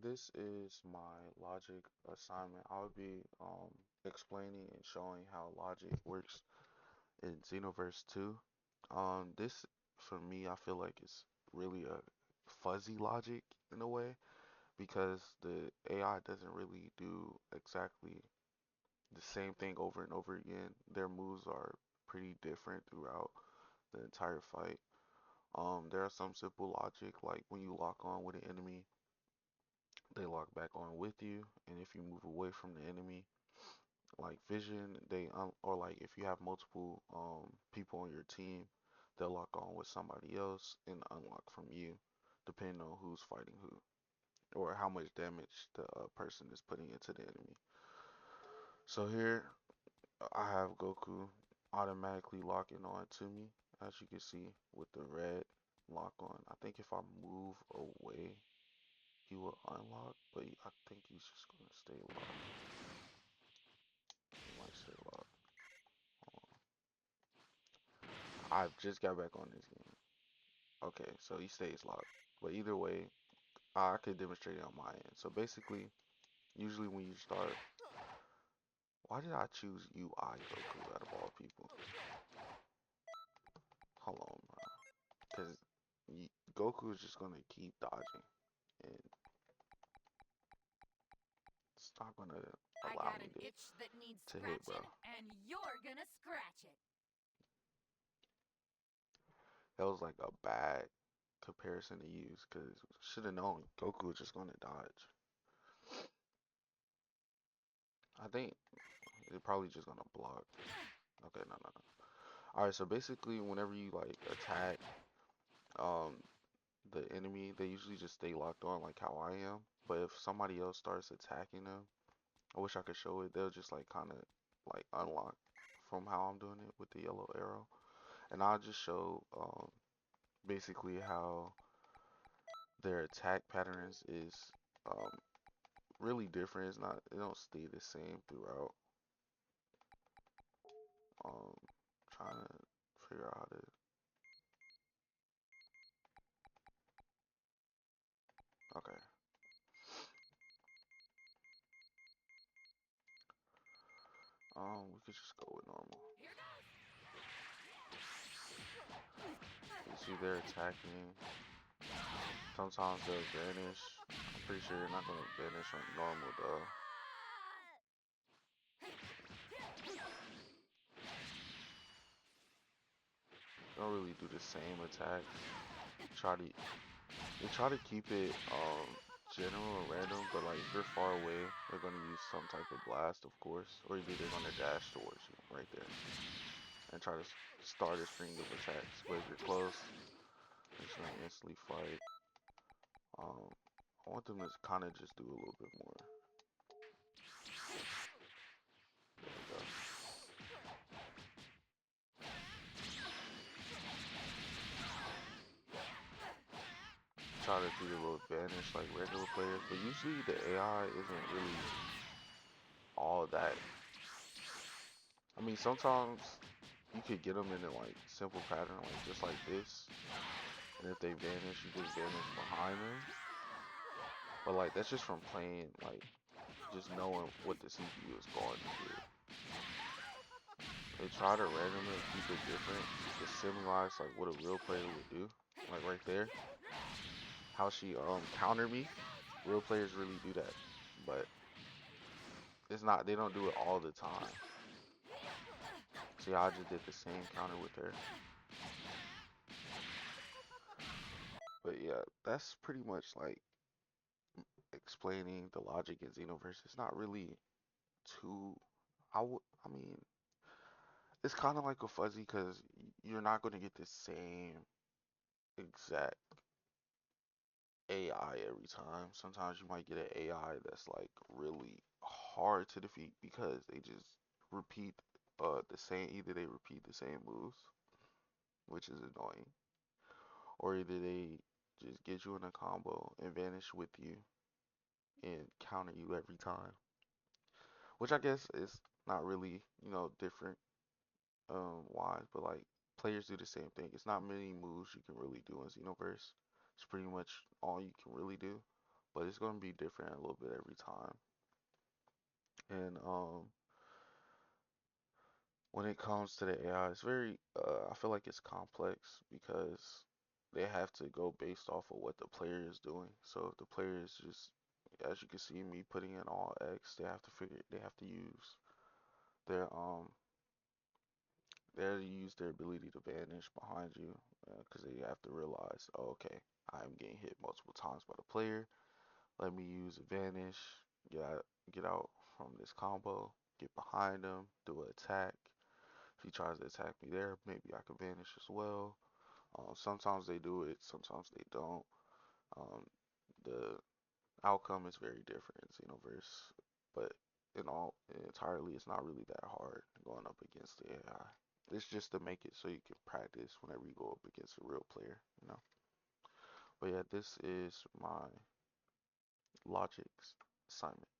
This is my logic assignment. I'll be explaining and showing how logic works in Xenoverse 2. This for me, I feel like it's really a fuzzy logic in a way because the AI doesn't really do exactly the same thing over and over again. Their moves are pretty different throughout the entire fight. There are some simple logic like when you lock on with an enemy, they lock back on with you, and if you move away from the enemy, like vision, or like if you have multiple people on your team, they'll lock on with somebody else and unlock from you, depending on who's fighting who or how much damage the person is putting into the enemy. So here I have Goku automatically locking on to me, as you can see with the red lock on. I think if I move away, he will unlock, but I think he's just gonna stay locked. He might stay locked. I just got back on this game. Okay, so he stays locked. But either way, I could demonstrate it on my end. So basically, usually when you start, why did I choose UI Goku out of all people? Hold on, bro. Because Goku is just gonna keep dodging, and it's not gonna I allow got me an itch that needs to hit, bro. scratching, and you're gonna scratch it. That was like a bad comparison to use, because should have known Goku was just gonna dodge. I think it's probably just gonna block. Okay, no, no, no. All right, so basically, whenever you like attack um the enemy, they usually just stay locked on like how I am. But if somebody else starts attacking them, I wish I could show it. They'll just like kind of like unlock from how I'm doing it with the yellow arrow, and I'll just show basically how their attack patterns is um really different. It's not, it don't stay the same throughout. Um, trying to figure out how to. Okay. We could just go with normal. Here goes. You see they're attacking. Sometimes they'll vanish. I'm pretty sure you're not gonna vanish on normal though. They don't really do the same attack. Try to they try to keep it general or random, but like if you're far away, they're gonna use some type of blast, of course, or either they're gonna dash towards you right there and try to start a string of attacks. But if you're close, they're just gonna instantly fight. Um, I want them to kind of just do a little bit more. There we go. Try to do the little vanish like regular players, but usually the AI isn't really all that. I mean, sometimes you could get them in a like simple pattern, like just like this, and if they vanish, you just vanish behind them. But like that's just from playing, like just knowing what the CPU is going to do. They try to randomly keep it different to simulate like what a real player would do. Like right there, how she countered me. Real players really do that, but it's not. They don't do it all the time. See, I just did the same counter with her. But yeah, that's pretty much like explaining the logic in Xenoverse. It's not really too. I mean, it's kind of like a fuzzy because you're not going to get the same exact AI every time. Sometimes you might get an AI that's like really hard to defeat because they just repeat the same. Either they repeat the same moves, which is annoying, or either they just get you in a combo and vanish with you and counter you every time. Which I guess is not really, different wise, but like players do the same thing. It's not many moves you can really do in Xenoverse. It's pretty much all you can really do. but it's gonna be different a little bit every time. And when it comes to the AI, it's very I feel like it's complex because they have to go based off of what the player is doing. So if the player is just, as you can see me putting in all X, they have to use their they have to use their ability to vanish behind you because they have to realize, oh, okay, I'm getting hit multiple times by the player. Let me use a vanish, get out from this combo, get behind him, do an attack. If he tries to attack me there, maybe I can vanish as well. Sometimes they do it, sometimes they don't. Um, the outcome is very different in Xenoverse, but entirely, it's not really that hard going up against the AI. It's just to make it so you can practice whenever you go up against a real player, you know. But yeah, this is my logics assignment.